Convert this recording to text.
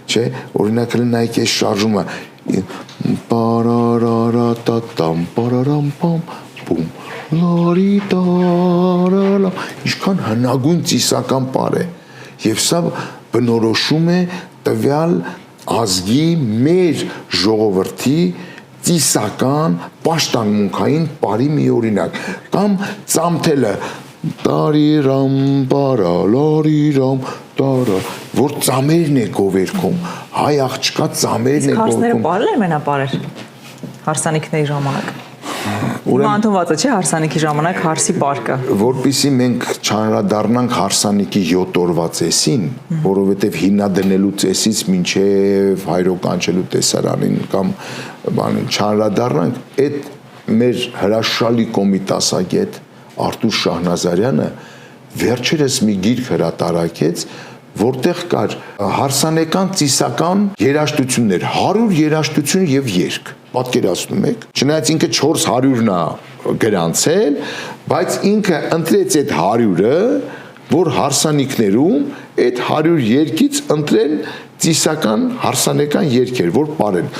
չէ, օրինակ նայեք այս շարժումը պարարարատատամ պարարամ պամ բում լարի տարալամ ինչքան հնագույն ծիսական պար է եւ սա բնորոշում է տվյալ ազգի մեր ժողովրդի ծիսական պաշտամունքային բարի մի օրինակ կամ ծամթելը տարիրամ բարա լարիրամ տարա որ ծամերն է գովերքում հայ աղջկա ծամերն է գովերքում հարսները բարել են մենապարեր հարսանիքների ժամանակ Հիմա ընդունված է չէ հարսանիքի ժամանակ հարսի պարկը որպեսզի մենք չանդրադառնանք հարսանիքի 7 օրվա ծեսին որովհետև հիմնադրնելու ծեսից մինչև հայրոք կանչելու տեսարանին կամ բանին չանդրադառնանք այդ մեր հրաշալի կոմիտասագետ Արտուր Շահնազարյանը վերջերս մի գիրք հրատարակեց որտեղ կար հարսանեկան ծիսական երաժշտություններ 100 երաժշտություն եւ երգ պատկերացնում եք չնայած ինքը 400-ն է գրանցել բայց ինքը ընտրեց այդ 100-ը որ հարսանիքներում այդ 100 երգից ընտրեն ծիսական հարսանեկան երգեր որ բարեն